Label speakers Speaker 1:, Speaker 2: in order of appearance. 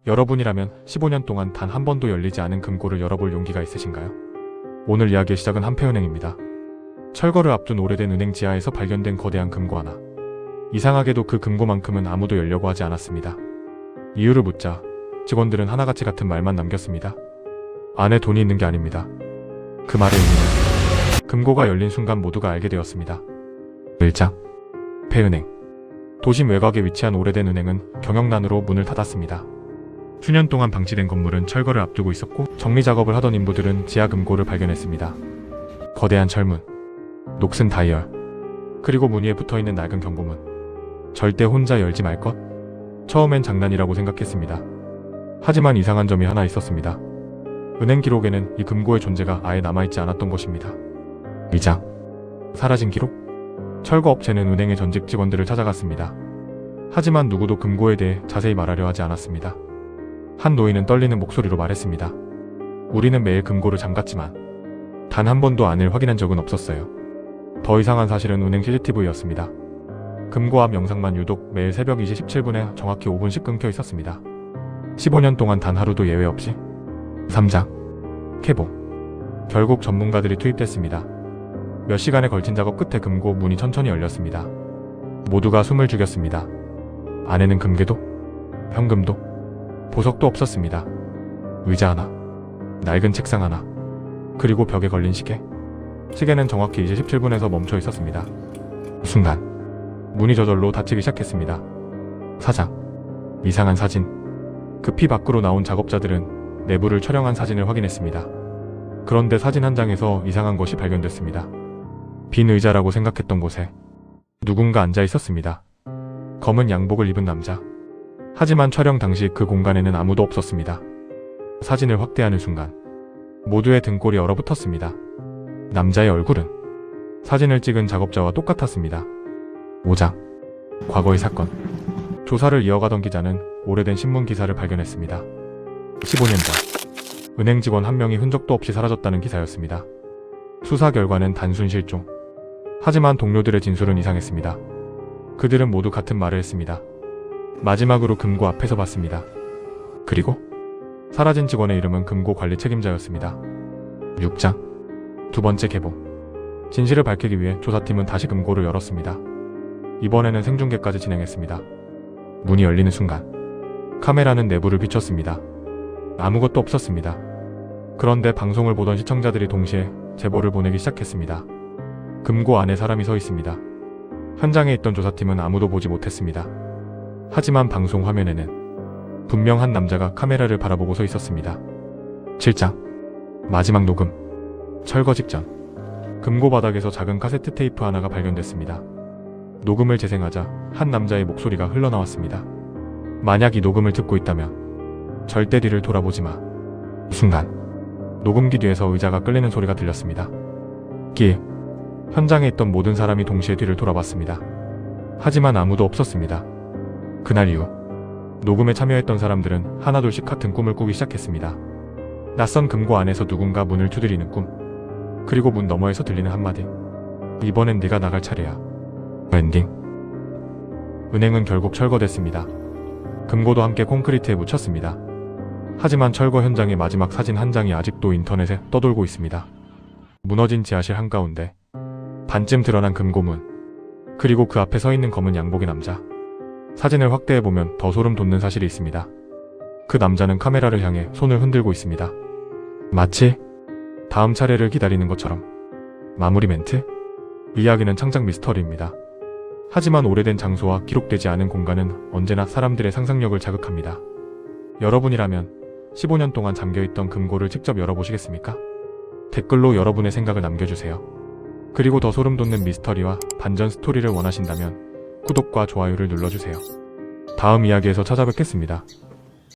Speaker 1: 여러분이라면 15년 동안 단 한 번도 열리지 않은 금고를 열어볼 용기가 있으신가요? 오늘 이야기의 시작은 한패은행입니다. 철거를 앞둔 오래된 은행 지하에서 발견된 거대한 금고 하나. 이상하게도 그 금고만큼은 아무도 열려고 하지 않았습니다. 이유를 묻자 직원들은 하나같이 같은 말만 남겼습니다. 안에 돈이 있는 게 아닙니다. 그 말의 의미는 금고가 열린 순간 모두가 알게 되었습니다. 1장 패은행. 도심 외곽에 위치한 오래된 은행은 경영난으로 문을 닫았습니다. 수년 동안 방치된 건물은 철거를 앞두고 있었고 정리 작업을 하던 인부들은 지하 금고를 발견했습니다. 거대한 철문, 녹슨 다이얼, 그리고 문 위에 붙어있는 낡은 경고문. 절대 혼자 열지 말 것? 처음엔 장난이라고 생각했습니다. 하지만 이상한 점이 하나 있었습니다. 은행 기록에는 이 금고의 존재가 아예 남아있지 않았던 것입니다. 2장 사라진 기록? 철거 업체는 은행의 전직 직원들을 찾아갔습니다. 하지만 누구도 금고에 대해 자세히 말하려 하지 않았습니다. 한 노인은 떨리는 목소리로 말했습니다. 우리는 매일 금고를 잠갔지만 단 한 번도 안을 확인한 적은 없었어요. 더 이상한 사실은 은행 CCTV였습니다. 금고 앞 영상만 유독 매일 새벽 2시 17분에 정확히 5분씩 끊겨 있었습니다. 15년 동안 단 하루도 예외 없이. 3장 개봉. 결국 전문가들이 투입됐습니다. 몇 시간에 걸친 작업 끝에 금고 문이 천천히 열렸습니다. 모두가 숨을 죽였습니다. 안에는 금괴도, 현금도, 보석도 없었습니다. 의자 하나, 낡은 책상 하나, 그리고 벽에 걸린 시계. 시계는 정확히 2시 17분에서 멈춰 있었습니다. 순간 문이 저절로 닫히기 시작했습니다. 4장 이상한 사진. 급히 밖으로 나온 작업자들은 내부를 촬영한 사진을 확인했습니다. 그런데 사진 한 장에서 이상한 것이 발견됐습니다. 빈 의자라고 생각했던 곳에 누군가 앉아 있었습니다. 검은 양복을 입은 남자. 하지만 촬영 당시 그 공간에는 아무도 없었습니다. 사진을 확대하는 순간 모두의 등골이 얼어붙었습니다. 남자의 얼굴은 사진을 찍은 작업자와 똑같았습니다. 5장 과거의 사건. 조사를 이어가던 기자는 오래된 신문 기사를 발견했습니다. 15년 전 은행 직원 한 명이 흔적도 없이 사라졌다는 기사였습니다. 수사 결과는 단순 실종. 하지만 동료들의 진술은 이상했습니다. 그들은 모두 같은 말을 했습니다. 마지막으로 금고 앞에서 봤습니다. 그리고 사라진 직원의 이름은 금고 관리 책임자였습니다. 6장 두 번째 개봉. 진실을 밝히기 위해 조사팀은 다시 금고를 열었습니다. 이번에는 생중계까지 진행했습니다. 문이 열리는 순간 카메라는 내부를 비췄습니다. 아무것도 없었습니다. 그런데 방송을 보던 시청자들이 동시에 제보를 보내기 시작했습니다. 금고 안에 사람이 서 있습니다. 현장에 있던 조사팀은 아무도 보지 못했습니다. 하지만 방송 화면에는 분명 한 남자가 카메라를 바라보고 서 있었습니다. 7장 마지막 녹음. 철거 직전 금고 바닥에서 작은 카세트 테이프 하나가 발견됐습니다. 녹음을 재생하자 한 남자의 목소리가 흘러나왔습니다. 만약 이 녹음을 듣고 있다면 절대 뒤를 돌아보지 마. 순간 녹음기 뒤에서 의자가 끌리는 소리가 들렸습니다. 현장에 있던 모든 사람이 동시에 뒤를 돌아봤습니다. 하지만 아무도 없었습니다. 그날 이후 녹음에 참여했던 사람들은 하나둘씩 같은 꿈을 꾸기 시작했습니다. 낯선 금고 안에서 누군가 문을 두드리는 꿈. 그리고 문 너머에서 들리는 한마디. 이번엔 네가 나갈 차례야. 엔딩. 은행은 결국 철거됐습니다. 금고도 함께 콘크리트에 묻혔습니다. 하지만 철거 현장의 마지막 사진 한 장이 아직도 인터넷에 떠돌고 있습니다. 무너진 지하실 한가운데 반쯤 드러난 금고문, 그리고 그 앞에 서 있는 검은 양복의 남자. 사진을 확대해보면 더 소름 돋는 사실이 있습니다. 그 남자는 카메라를 향해 손을 흔들고 있습니다. 마치 다음 차례를 기다리는 것처럼. 마무리 멘트? 이야기는 창작 미스터리입니다. 하지만 오래된 장소와 기록되지 않은 공간은 언제나 사람들의 상상력을 자극합니다. 여러분이라면 15년 동안 잠겨있던 금고를 직접 열어보시겠습니까? 댓글로 여러분의 생각을 남겨주세요. 그리고 더 소름 돋는 미스터리와 반전 스토리를 원하신다면 구독과 좋아요를 눌러주세요. 다음 이야기에서 찾아뵙겠습니다.